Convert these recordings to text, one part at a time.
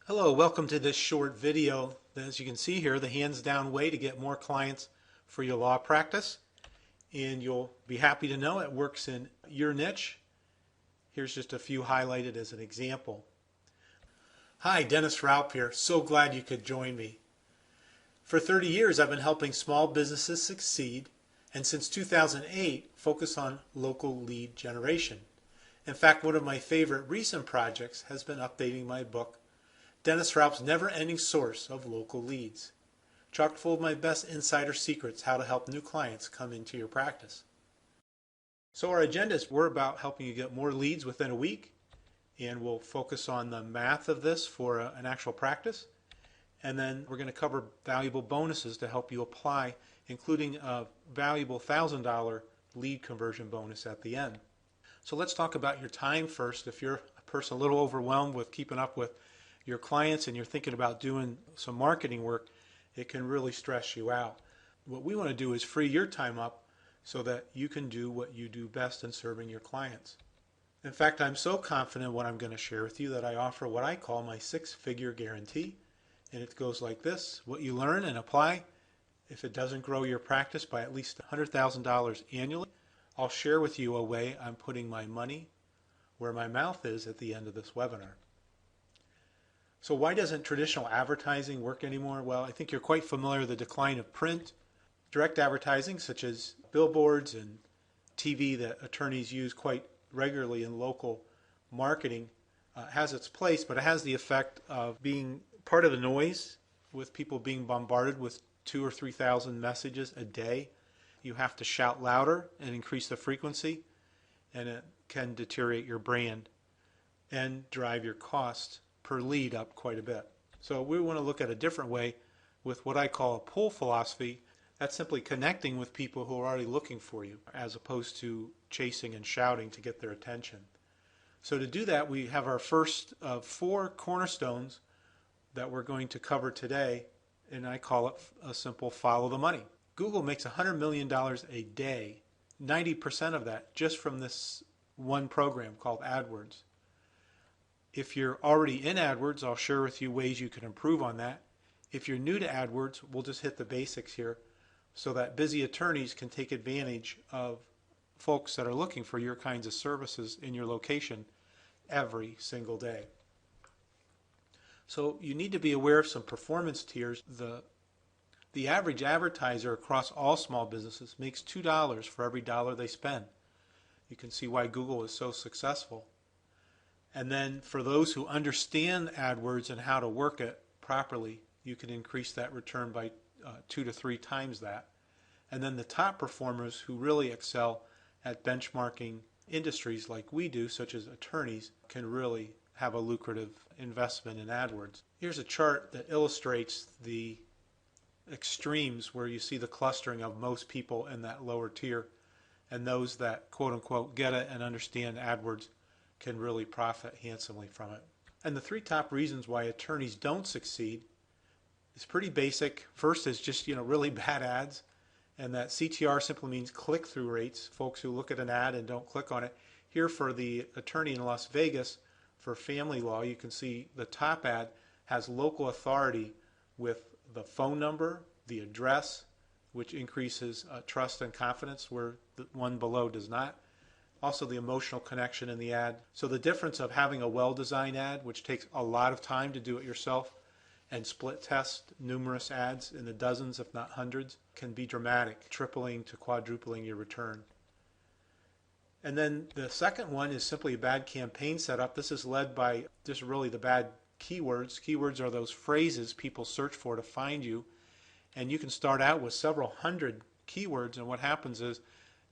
Hello, welcome to this short video. As you can see here, the hands down way to get more clients for your law practice. And you'll be happy to know it works in your niche. Here's just a few highlighted as an example. Hi, Dennis Raup here. So glad you could join me. For 30 years, I've been helping small businesses succeed, and since 2008, focus on local lead generation. In fact, one of my favorite recent projects has been updating my book, Dennis Raup's Never-Ending Source of Local Leads, chock full of my best insider secrets how to help new clients come into your practice. So our agenda is we're about helping you get more leads within a week, and we'll focus on the math of this for an actual practice. And then we're going to cover valuable bonuses to help you apply, including a valuable $1,000 lead conversion bonus at the end. So let's talk about your time first. If you're a person a little overwhelmed with keeping up with your clients and you're thinking about doing some marketing work, it can really stress you out. What we want to do is free your time up so that you can do what you do best in serving your clients. In fact, I'm so confident in what I'm going to share with you that I offer what I call my 6-figure guarantee. And it goes like this: what you learn and apply, if it doesn't grow your practice by at least $100,000 annually, I'll share with you a way I'm putting my money where my mouth is at the end of this webinar. So why doesn't traditional advertising work anymore? Well, I think you're quite familiar with the decline of print. Direct advertising, such as billboards and TV that attorneys use quite regularly in local marketing, has its place, but it has the effect of being part of the noise with people being bombarded with 2,000 or 3,000 messages a day. You have to shout louder and increase the frequency, and it can deteriorate your brand and drive your cost per lead up quite a bit. So we want to look at a different way with what I call a pull philosophy. That's simply connecting with people who are already looking for you, as opposed to chasing and shouting to get their attention. So to do that, we have our first of 4 cornerstones that we're going to cover today, and I call it a simple follow the money. Google makes $100 million a day, 90% of that just from this one program called AdWords. If you're already in AdWords, I'll share with you ways you can improve on that. If you're new to AdWords, we'll just hit the basics here so that busy attorneys can take advantage of folks that are looking for your kinds of services in your location every single day. So you need to be aware of some performance tiers. The average advertiser across all small businesses makes $2 for every dollar they spend. You can see why Google is so successful. And then for those who understand AdWords and how to work it properly, you can increase that return by 2 to 3 times that. And then the top performers who really excel at benchmarking industries like we do, such as attorneys, can really have a lucrative investment in AdWords. Here's a chart that illustrates the extremes where you see the clustering of most people in that lower tier, and those that quote-unquote get it and understand AdWords can really profit handsomely from it. And the 3 top reasons why attorneys don't succeed is pretty basic. First is just really bad ads, and that CTR simply means click-through rates, folks who look at an ad and don't click on it. Here for the attorney in Las Vegas for family law, you can see the top ad has local authority with the phone number, the address, which increases trust and confidence where the one below does not. Also the emotional connection in the ad. So the difference of having a well-designed ad, which takes a lot of time to do it yourself, and split test numerous ads in the dozens if not hundreds, can be dramatic, tripling to quadrupling your return. And then the second one is simply a bad campaign setup. This is led by just really the bad keywords. Keywords are those phrases people search for to find you, and you can start out with several hundred keywords, and what happens is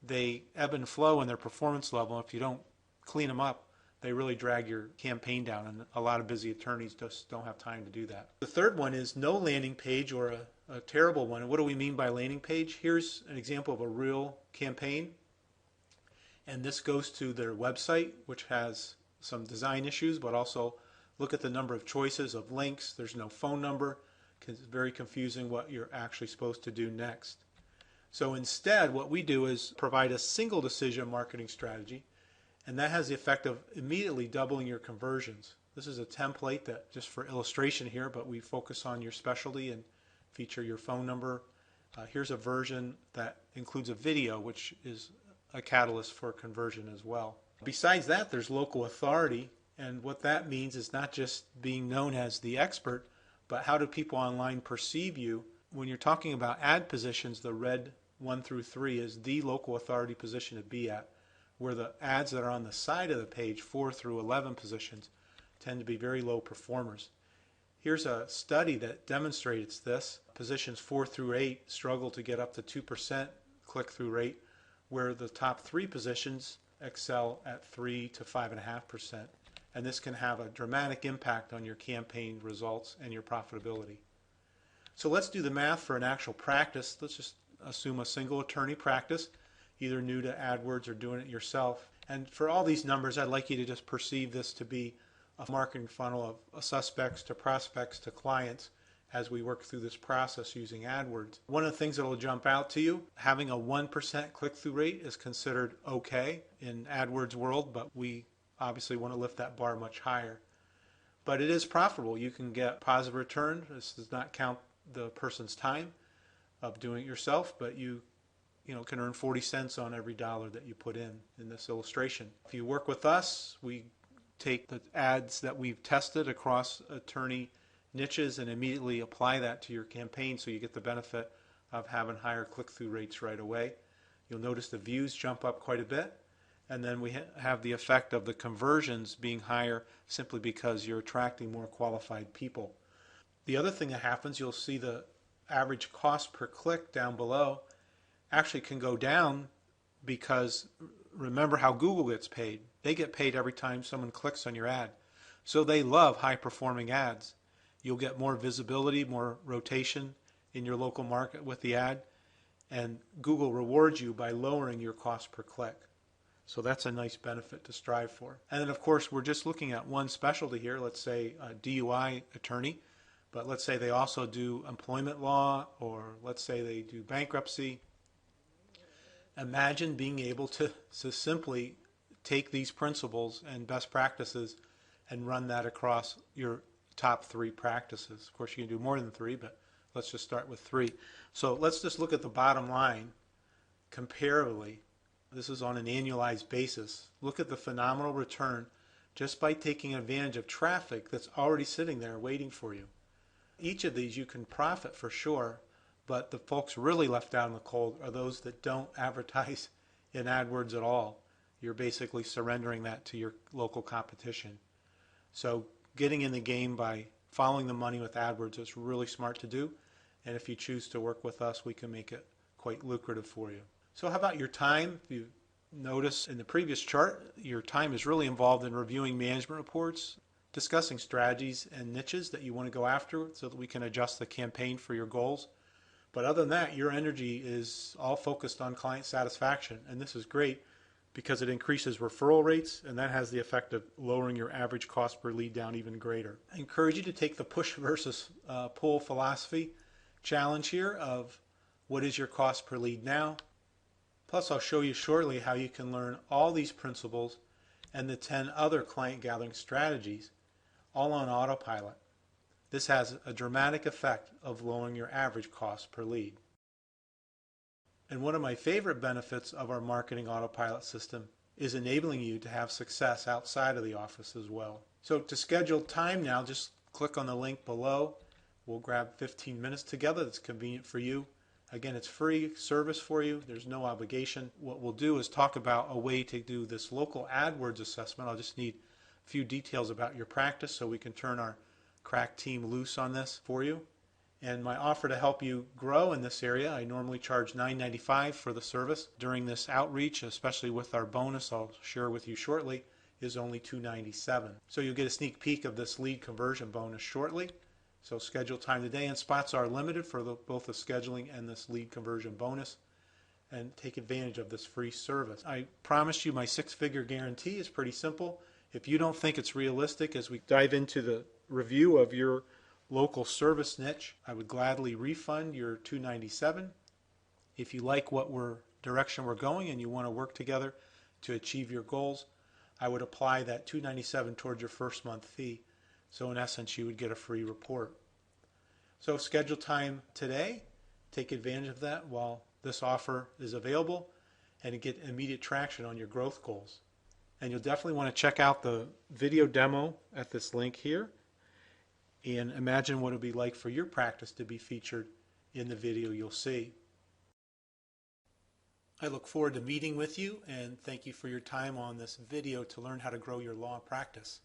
they ebb and flow in their performance level. If you don't clean them up, they really drag your campaign down, and a lot of busy attorneys just don't have time to do that. The third one is no landing page, or a terrible one. And what do we mean by landing page? Here's an example of a real campaign, and this goes to their website, which has some design issues, but also look at the number of choices of links. There's no phone number. It's very confusing what you're actually supposed to do next. So instead, what we do is provide a single decision marketing strategy, and that has the effect of immediately doubling your conversions. This is a template that just for illustration here, but we focus on your specialty and feature your phone number. Here's a version that includes a video, which is a catalyst for conversion as well. Besides that, there's local authority, and what that means is not just being known as the expert, but how do people online perceive you. When you're talking about ad positions, the red 1 through 3 is the local authority position to be at, where the ads that are on the side of the page, 4 through 11 positions, tend to be very low performers. Here's a study that demonstrates this. Positions 4 through 8 struggle to get up to 2% click-through rate, where the top 3 positions excel at 3 to 5.5%. And this can have a dramatic impact on your campaign results and your profitability. So let's do the math for an actual practice. Let's just assume a single attorney practice, either new to AdWords or doing it yourself. And for all these numbers, I'd like you to just perceive this to be a marketing funnel of suspects to prospects to clients as we work through this process using AdWords. One of the things that will jump out to you, having a 1% click-through rate is considered okay in AdWords world, but we obviously want to lift that bar much higher. But it is profitable. You can get positive return. This does not count the person's time of doing it yourself, but you can earn 40 cents on every dollar that you put in this illustration. If you work with us, we take the ads that we've tested across attorney niches and immediately apply that to your campaign, so you get the benefit of having higher click-through rates right away. You'll notice the views jump up quite a bit, and then we have the effect of the conversions being higher simply because you're attracting more qualified people. The other thing that happens, you'll see the average cost per click down below actually can go down, because remember how Google gets paid. They get paid every time someone clicks on your ad. So they love high-performing ads. You'll get more visibility, more rotation in your local market with the ad, and Google rewards you by lowering your cost per click. So that's a nice benefit to strive for. And then, of course, we're just looking at one specialty here, let's say a DUI attorney, but let's say they also do employment law, or let's say they do bankruptcy. Imagine being able to simply take these principles and best practices and run that across your top 3 practices. Of course, you can do more than 3, but let's just start with 3. So let's just look at the bottom line comparably. This is on an annualized basis. Look at the phenomenal return just by taking advantage of traffic that's already sitting there waiting for you. Each of these you can profit for sure, but the folks really left out in the cold are those that don't advertise in AdWords at all. You're basically surrendering that to your local competition. So getting in the game by following the money with AdWords is really smart to do, and if you choose to work with us, we can make it quite lucrative for you. So how about your time? If you notice in the previous chart, your time is really involved in reviewing management reports, discussing strategies and niches that you want to go after so that we can adjust the campaign for your goals. But other than that, your energy is all focused on client satisfaction, and this is great because it increases referral rates, and that has the effect of lowering your average cost per lead down even greater. I encourage you to take the push versus pull philosophy challenge here of what is your cost per lead now. Plus, I'll show you shortly how you can learn all these principles and the 10 other client gathering strategies all on autopilot. This has a dramatic effect of lowering your average cost per lead. And one of my favorite benefits of our marketing autopilot system is enabling you to have success outside of the office as well. So to schedule time now, just click on the link below. We'll grab 15 minutes together that's convenient for you. Again, it's free service for you. There's no obligation. What we'll do is talk about a way to do this local AdWords assessment. I'll just need a few details about your practice so we can turn our crack team loose on this for you. And my offer to help you grow in this area, I normally charge $9.95 for the service. During this outreach, especially with our bonus I'll share with you shortly, is only $2.97. So you'll get a sneak peek of this lead conversion bonus shortly. So schedule time today, and spots are limited for both the scheduling and this lead conversion bonus, and take advantage of this free service. I promise you my 6-figure guarantee is pretty simple. If you don't think it's realistic as we dive into the review of your local service niche, I would gladly refund your $2.97. If you like direction we're going and you want to work together to achieve your goals, I would apply that $297 towards your first month fee. So in essence, you would get a free report. So schedule time today. Take advantage of that while this offer is available and get immediate traction on your growth goals. And you'll definitely want to check out the video demo at this link here and imagine what it would be like for your practice to be featured in the video you'll see. I look forward to meeting with you and thank you for your time on this video to learn how to grow your law practice.